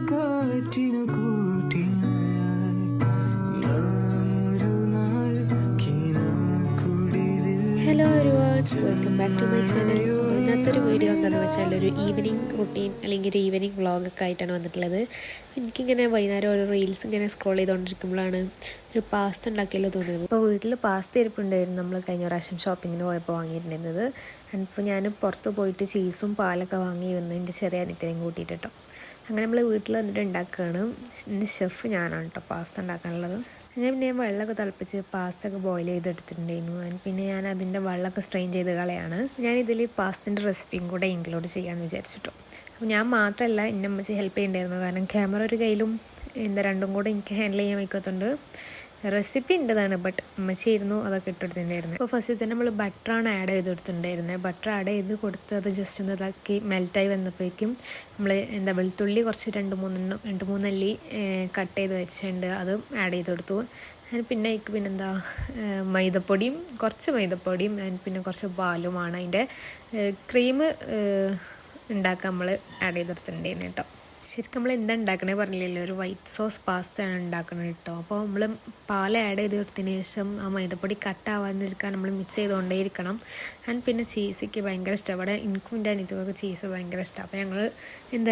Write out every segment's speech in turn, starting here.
Hello everyone, welcome back to my channel. ഇന്നത്തെ ഒരു video എന്താണെന്ന് വെച്ചാൽ ഒരു ഈവനിങ് റുട്ടീൻ അല്ലെങ്കിൽ ഒരു ഈവനിങ് വ്ളോഗൊക്കെ ആയിട്ടാണ് വന്നിട്ടുള്ളത്. എനിക്കിങ്ങനെ വൈകുന്നേരം ഓരോ റീൽസ് ഇങ്ങനെ സ്ക്രോൾ ചെയ്തുകൊണ്ടിരിക്കുമ്പോഴാണ് ഒരു പാസ്ത ഉണ്ടാക്കിയല്ലോ തോന്നുന്നത്. ഇപ്പോൾ വീട്ടിൽ പാസ്ത ഇരിപ്പുണ്ടായിരുന്നു, നമ്മൾ കഴിഞ്ഞ പ്രാവശ്യം ഷോപ്പിങ്ങിന് പോയപ്പോൾ വാങ്ങിയിരുന്നത്. അപ്പോൾ ഞാൻ പുറത്ത് പോയിട്ട് ചീസും പാലൊക്കെ വാങ്ങി വന്ന് എൻ്റെ ചെറിയ അനിയത്തിനെയും കൂട്ടിയിട്ട് കേട്ടോ. അങ്ങനെ നമ്മൾ വീട്ടിൽ വന്നിട്ട് ഉണ്ടാക്കുകയാണ്. ഇന്ന് ഷെഫ് ഞാനാണ് കേട്ടോ പാസ്ത ഉണ്ടാക്കാനുള്ളത്. അങ്ങനെ പിന്നെ ഞാൻ വെള്ളമൊക്കെ തിളപ്പിച്ച് പാസ്ത ഒക്കെ ബോയിൽ ചെയ്തെടുത്തിട്ടുണ്ടായിരുന്നു. പിന്നെ ഞാൻ അതിൻ്റെ വെള്ളമൊക്കെ സ്ട്രെയിൻ ചെയ്ത് കളയാണ്. ഞാനിതിൽ പാസ്തൻ്റെ റെസിപ്പിയും കൂടെ ഇൻക്ലൂഡ് ചെയ്യാമെന്ന് വിചാരിച്ചിട്ടു. അപ്പോൾ ഞാൻ മാത്രമല്ല, എൻ്റെ അമ്മച്ചി ഹെൽപ്പ് ചെയ്യേണ്ടായിരുന്നു. കാരണം ക്യാമറ ഒരു കയ്യിലും രണ്ടും കൂടെ എനിക്ക് ഹാൻഡിൽ ചെയ്യാൻ വയ്ക്കാത്തതുകൊണ്ട് റെസിപ്പി ഉണ്ടതാണ്, ബട്ട് അമ്മച്ചിയായിരുന്നു അതൊക്കെ ഇട്ടെടുത്തിട്ടുണ്ടായിരുന്നു. അപ്പോൾ ഫസ്റ്റ് തന്നെ നമ്മൾ ബട്ടറാണ് ആഡ് ചെയ്ത് കൊടുത്തിട്ടുണ്ടായിരുന്നത്. ബട്ടർ ആഡ് ചെയ്ത് കൊടുത്ത് അത് ജസ്റ്റ് ഒന്ന് ഇതാക്കി മെൽറ്റായി വന്നപ്പോഴേക്കും നമ്മൾ വെളുത്തുള്ളി കുറച്ച് രണ്ട് മൂന്നല്ലി കട്ട് ചെയ്ത് വെച്ചിട്ടുണ്ട്, അതും ആഡ് ചെയ്ത് കൊടുത്തു. പിന്നെ പിന്നെന്താ മൈദപ്പൊടിയും പിന്നെ കുറച്ച് പാലുമാണ് അതിൻ്റെ ക്രീം ഉണ്ടാക്കാൻ നമ്മൾ ആഡ് ചെയ്ത് കൊടുത്തിട്ടുണ്ടായിരുന്നു കേട്ടോ. ശരിക്കും നമ്മൾ എന്താ ഉണ്ടാക്കണേ പറഞ്ഞില്ലല്ലോ, ഒരു വൈറ്റ് സോസ് പാസ്തയാണ് ഉണ്ടാക്കുന്നത് കേട്ടോ. അപ്പോൾ നമ്മൾ പാൽ ആഡ് ചെയ്ത് കൊടുത്തതിന് ശേഷം ആ മൈദപ്പൊടി കട്ടാവാതിരിക്കാൻ നമ്മൾ മിക്സ് ചെയ്തുകൊണ്ടേ ഇരിക്കണം. പിന്നെ ചീസൊക്കെ ഭയങ്കര ഇഷ്ടം, അവിടെ എനിക്കും എൻ്റെ അനിയത്തിക്കൊക്കെ ചീസ് ഭയങ്കര ഇഷ്ടം. അപ്പോൾ ഞങ്ങൾ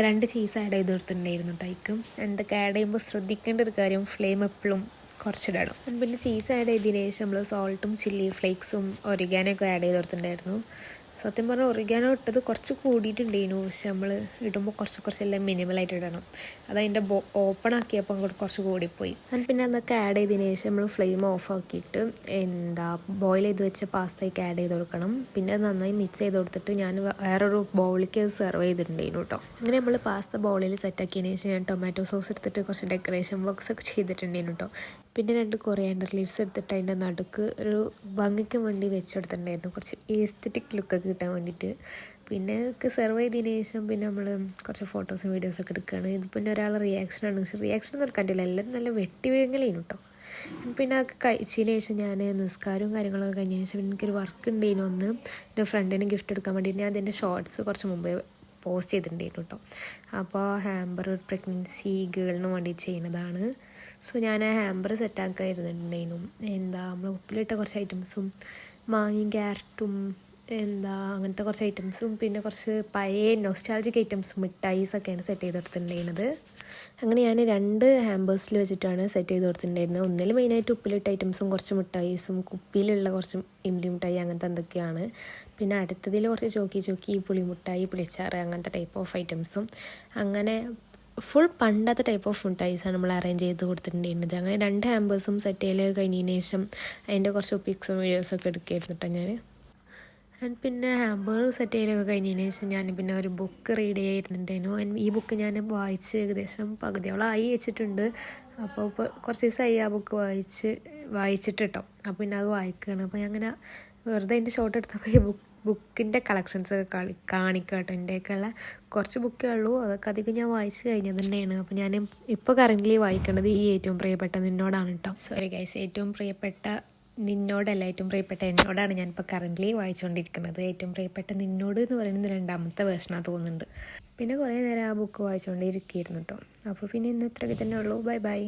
2 ചീസ് ആഡ് ചെയ്ത് കൊടുത്തിട്ടുണ്ടായിരുന്നു ടൈക്കും. എന്തൊക്കെ ആഡ് ചെയ്യുമ്പോൾ ശ്രദ്ധിക്കേണ്ട ഒരു കാര്യം, ഫ്ലെയിം എപ്പോഴും കുറച്ചിടണം. പിന്നെ ചീസ് ആഡ് ചെയ്തതിന് ശേഷം നമ്മൾ സോൾട്ടും ചില്ലി ഫ്ലേക്സും ഒറിഗാനൊക്കെ ആഡ് ചെയ്ത് കൊടുത്തിട്ടുണ്ടായിരുന്നു. സത്യം പറഞ്ഞാൽ ഒറിഗാനോ ഇട്ടത് കുറച്ച് കൂടിയിട്ടുണ്ടായിരുന്നു, പക്ഷെ നമ്മൾ ഇടുമ്പോൾ കുറച്ചെല്ലാം മിനിമലായിട്ട് ഇടണം. അതതിൻ്റെ ഓപ്പൺ ആക്കിയപ്പോൾ അങ്ങോട്ട് കുറച്ച് കൂടിപ്പോയി. പിന്നെ അതൊക്കെ ആഡ് ചെയ്തതിന് ശേഷം നമ്മൾ ഫ്ലെയിം ഓഫ് ആക്കിയിട്ട് ബോയിൽ ചെയ്ത് വെച്ച പാസ്തയ്ക്ക് ആഡ് ചെയ്ത് കൊടുക്കണം. പിന്നെ അത് നന്നായി മിക്സ് ചെയ്ത് കൊടുത്തിട്ട് ഞാൻ വേറൊരു ബൗളിലേക്ക് സെർവ് ചെയ്തിട്ടുണ്ടായിരുന്നു കേട്ടോ. അങ്ങനെ നമ്മൾ പാസ്ത ബൗളിൽ സെറ്റാക്കിയതിന് ശേഷം ഞാൻ ടൊമാറ്റോ സോസ് എടുത്തിട്ട് കുറച്ച് ഡെക്കറേഷൻ വർക്ക്സ് ഒക്കെ ചെയ്തിട്ടുണ്ടായിരുന്നു കേട്ടോ. പിന്നെ 2 കൊറിയാൻഡർ ലീവ്സ് എടുത്തിട്ട് അതിൻ്റെ നടുക്ക് ഒരു ഭംഗിക്ക് വേണ്ടി വെച്ചെടുത്തിട്ടുണ്ടായിരുന്നു, കുറച്ച് എസ്തെറ്റിക് ലുക്കൊക്കെ കിട്ടാൻ വേണ്ടിയിട്ട്. പിന്നെ ഒക്കെ സെർവ് ചെയ്തതിന് ശേഷം പിന്നെ നമ്മൾ കുറച്ച് ഫോട്ടോസും വീഡിയോസൊക്കെ എടുക്കുകയാണ്. ഇത് പിന്നെ ഒരാളുടെ റിയാക്ഷനാണ്, പക്ഷേ റിയാക്ഷൻ എടുക്കാൻ പറ്റില്ല, എല്ലാവരും നല്ല വെട്ടി വീഴങ്ങലേനു കേട്ടോ. പിന്നെ അതൊക്കെ കഴിച്ചതിന് ശേഷം ഞാൻ നിസ്കാരവും കാര്യങ്ങളൊക്കെ കഴിഞ്ഞ ശേഷം എനിക്കൊരു വർക്ക് ഉണ്ടായിരുന്നു. ഒന്ന് എൻ്റെ ഫ്രണ്ടിന് ഗിഫ്റ്റ് എടുക്കാൻ വേണ്ടിയിട്ട് ഞാൻ അതിൻ്റെ ഷോർട്സ് കുറച്ച് മുമ്പേ പോസ്റ്റ് ചെയ്തിട്ടുണ്ടായിരുന്നു കേട്ടോ. അപ്പോൾ ഹാമ്പർ ഒരു പ്രഗ്നൻസി ഗേളിന് വേണ്ടി ചെയ്യുന്നതാണ്. സോ ഞാൻ ആ ഹാമ്പർ സെറ്റാക്കായിരുന്നുണ്ടായിരുന്നു. നമ്മൾ ഉപ്പിലിട്ട കുറച്ച് ഐറ്റംസും മാങ്ങയും ക്യാരറ്റും അങ്ങനത്തെ കുറച്ച് ഐറ്റംസും പിന്നെ കുറച്ച് പഴയ നൊസ്റ്റാൾജിക് ഐറ്റംസും മിഠായിസൊക്കെയാണ് സെറ്റ് ചെയ്ത് കൊടുത്തിട്ടുണ്ടായിരുന്നത്. അങ്ങനെ ഞാൻ 2 ഹാമ്പേഴ്സിൽ വെച്ചിട്ടാണ് സെറ്റ് ചെയ്ത് കൊടുത്തിട്ടുണ്ടായിരുന്നത്. ഒന്നിൽ മെയിനായിട്ട് ഉപ്പിലിട്ട ഐറ്റംസും കുറച്ച് മിഠായിസും കുപ്പിയിലുള്ള കുറച്ച് ഇംലി മിഠായി അങ്ങനത്തെ എന്തൊക്കെയാണ്. പിന്നെ അടുത്തതിൽ കുറച്ച് ചോക്കി പുളിമുട്ടായി പുളിച്ചാറ് അങ്ങനത്തെ ടൈപ്പ് ഓഫ് ഐറ്റംസും അങ്ങനെ ഫുൾ പണ്ടത്തെ ടൈപ്പ് ഓഫ് മിഠായിസാണ് നമ്മൾ അറേഞ്ച് ചെയ്ത് കൊടുത്തിട്ടുണ്ടായിരുന്നത്. അങ്ങനെ 2 ഹാമ്പേഴ്സും സെറ്റ് ചെയ്യൽ കഴിഞ്ഞതിന് ശേഷം അതിൻ്റെ കുറച്ച് പിക്സും വീഡിയോസൊക്കെ എടുക്കുകയായിരുന്നു കേട്ടോ ഞാൻ. പിന്നെ ഹാമ്പർ സെറ്റ് ചെയ്യലൊക്കെ കഴിഞ്ഞതിന് ശേഷം ഞാൻ പിന്നെ ഒരു ബുക്ക് റീഡ് ചെയ്യായിരുന്നുണ്ടായിരുന്നു. ഈ ബുക്ക് ഞാൻ വായിച്ച് ഏകദേശം പകുതിയോളം ആയി വെച്ചിട്ടുണ്ട്. അപ്പോൾ ഇപ്പോൾ കുറച്ച് ദിവസമായി ആ ബുക്ക് വായിച്ചിട്ട് കേട്ടോ. അപ്പോൾ പിന്നെ അത് വായിക്കുകയാണ്. അപ്പോൾ ഞാൻ അങ്ങനെ വെറുതെ അതിൻ്റെ ഷോട്ട് എടുത്തപ്പോൾ ഈ ബുക്കിൻ്റെ കളക്ഷൻസൊക്കെ കാണിക്കുക കേട്ടോ. എൻ്റെയൊക്കെയുള്ള കുറച്ച് ബുക്കേ ഉള്ളൂ, അതൊക്കെ അധികം ഞാൻ വായിച്ച് കഴിഞ്ഞത് തന്നെയാണ്. അപ്പോൾ ഞാൻ ഇപ്പോൾ കറൻ്റ്ലി വായിക്കേണ്ടത് ഈ ഏറ്റവും പ്രിയപ്പെട്ട നിന്നോടാണ് കേട്ടോ. സോറി ഗൈസ്, ഏറ്റവും പ്രിയപ്പെട്ട നിന്നോടല്ല, ഏറ്റവും പ്രിയപ്പെട്ട എന്നോടാണ് ഞാനിപ്പോൾ കറൻ്റ്ലി വായിച്ചുകൊണ്ടിരിക്കുന്നത്. ഏറ്റവും പ്രിയപ്പെട്ട നിന്നോട് എന്ന് പറയുന്നത് 2ാമത്തെ വേർഷനാണ് തോന്നുന്നുണ്ട്. പിന്നെ കുറേ നേരം ആ ബുക്ക് വായിച്ചുകൊണ്ടിരിക്കുകയായിരുന്നു കേട്ടോ. അപ്പോൾ പിന്നെ ഇന്ന് ഇത്രയൊക്കെ തന്നെ ഉള്ളൂ. Bye bye.